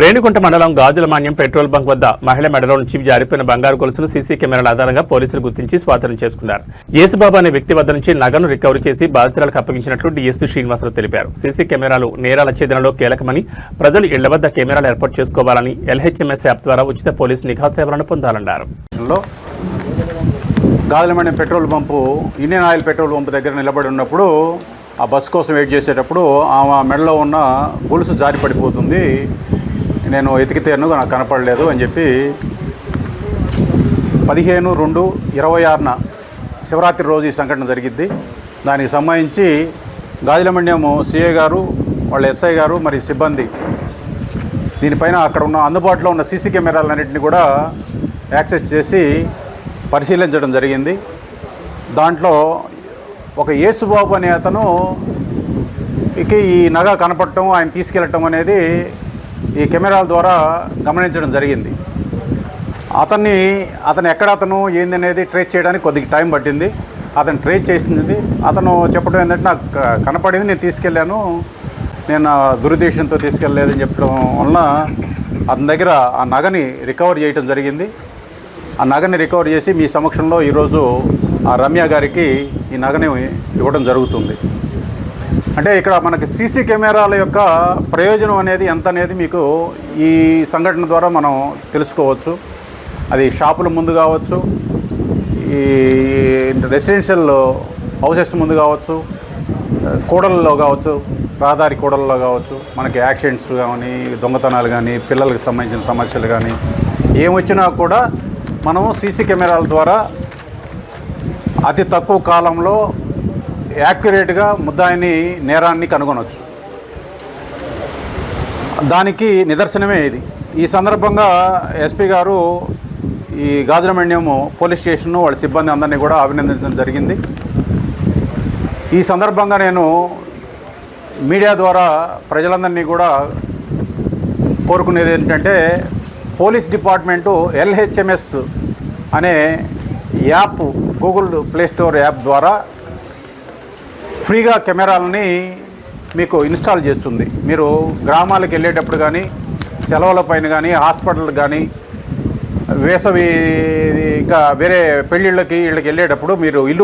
రేణిగుంట మండలం గాజులమాన్యం petrol bunk వద్ద మహిళ మెడలో నుంచి జారిపోయిన బంగారు గొలుసును సీసీ కెమెరాల ఆధారంగా పోలీసులు గుర్తించి స్వాధీనం చేసుకున్నారు. యేసుబాబు అనే వ్యక్తి వద్ద నుంచి నగను రికవరీ చేసి బాధితులకు అప్పగించినట్లు డీఎస్పీ శ్రీనివాసరావు తెలిపారు. సీసీ కెమెరాలు నేరాల ఛేదనలో కీలకమని, ప్రజలు ఇళ్ల వద్ద కెమెరాలు ఏర్పాటు చేసుకోవాలని, LHMS యాప్ ద్వారా ఉచిత పోలీసు నిఘా సేవలను పొందాలన్నారు. Gajulamanyam petrol pump Indian oil petrol pump దగ్గర నిలబడి ఉన్నప్పుడు ఆ బస్సు కోసం వెయిట్ చేసేటప్పుడు ఆమె మెడలో ఉన్న గొలుసు జారి పడిపోతుంది, నేను ఎతికితేను నాకు కనపడలేదు అని చెప్పి 15/2/26 శివరాత్రి రోజు ఈ సంఘటన జరిగిద్ది. దానికి సంబంధించి గాజులమాన్యం సిఐ గారు, వాళ్ళ SI గారు మరి సిబ్బంది దీనిపైన అక్కడ ఉన్న అందుబాటులో ఉన్న సీసీ కెమెరాలన్నింటినీ కూడా యాక్సెస్ చేసి పరిశీలించడం జరిగింది. దాంట్లో ఒక యేసుబాబు అనే అతను ఈ నగ కనపడటం, ఆయన తీసుకెళ్ళటం అనేది ఈ కెమెరాల ద్వారా గమనించడం జరిగింది. అతను ఎక్కడ ఏందనేది ట్రేస్ చేయడానికి కొద్దిగా టైం పట్టింది. అతను ట్రేస్ చేసింది. అతను చెప్పడం ఏంటంటే నాకు కనపడింది, నేను తీసుకెళ్ళాను, నేను దురుద్దేశంతో తీసుకెళ్ళలేదని చెప్పడం వలన అతని దగ్గర ఆ నగని రికవర్ చేయడం జరిగింది. ఆ నగని రికవర్ చేసి మీ సమక్షంలో ఈరోజు ఆ రమ్య గారికి ఈ నగని ఇవ్వడం జరుగుతుంది. అంటే ఇక్కడ మనకి సీసీ కెమెరాల యొక్క ప్రయోజనం అనేది ఎంత అనేది మీకు ఈ సంఘటన ద్వారా మనం తెలుసుకోవచ్చు. అది షాపుల ముందు కావచ్చు, ఈ రెసిడెన్షియల్ హౌసెస్ ముందు కావచ్చు, కూడలలో కావచ్చు, రహదారి కూడలలో కావచ్చు, మనకి యాక్సిడెంట్స్ కానీ, దొంగతనాలు కానీ, పిల్లలకు సంబంధించిన సమస్యలు కానీ ఏమొచ్చినా కూడా మనము సీసీ కెమెరాల ద్వారా అతి తక్కువ కాలంలో యాక్యురేట్గా ముద్దాయిని నేరాన్ని కనుగొనవచ్చు. దానికి నిదర్శనమే ఇది. ఈ సందర్భంగా SP గారు ఈ గాజులమాన్యం పోలీస్ స్టేషన్ వాళ్ళ సిబ్బంది అందరినీ కూడా అభినందించడం జరిగింది. ఈ సందర్భంగా నేను మీడియా ద్వారా ప్రజలందరినీ కూడా కోరుకునేది ఏంటంటే, పోలీస్ డిపార్ట్మెంటు LHMS అనే app Google play store app ద్వారా ఫ్రీగా కెమెరాలని మీకు ఇన్స్టాల్ చేస్తుంది. మీరు గ్రామాలకు వెళ్ళేటప్పుడు కానీ, సెలవుల పైన కానీ, హాస్పిటల్ కానీ, వేసవి ఇంకా వేరే పెళ్ళిళ్ళకి వీళ్ళకి వెళ్ళేటప్పుడు మీరు ఇల్లు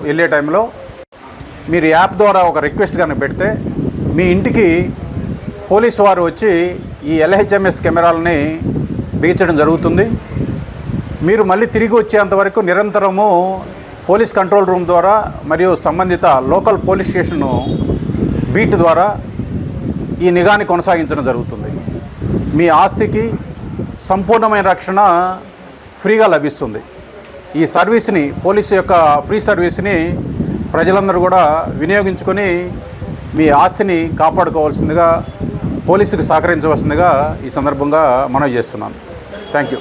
వెళ్ళే టైంలో మీరు యాప్ ద్వారా ఒక రిక్వెస్ట్ కానీ పెడితే మీ ఇంటికి పోలీసు వారు వచ్చి ఈ LHMS కెమెరాలని బిగించడం జరుగుతుంది. మీరు మళ్ళీ తిరిగి వచ్చేంతవరకు నిరంతరము పోలీస్ కంట్రోల్ రూమ్ ద్వారా మరియు సంబంధిత లోకల్ పోలీస్ స్టేషన్ బీట్ ద్వారా ఈ నిఘాని కొనసాగించడం జరుగుతుంది. మీ ఆస్తికి సంపూర్ణమైన రక్షణ ఫ్రీగా లభిస్తుంది. ఈ సర్వీస్ని, పోలీసు యొక్క ఫ్రీ సర్వీస్ని ప్రజలందరూ కూడా వినియోగించుకొని మీ ఆస్తిని కాపాడుకోవాల్సిందిగా, పోలీసుకి సహకరించవలసిందిగా ఈ సందర్భంగా మనవి చేస్తున్నాను. Thank you.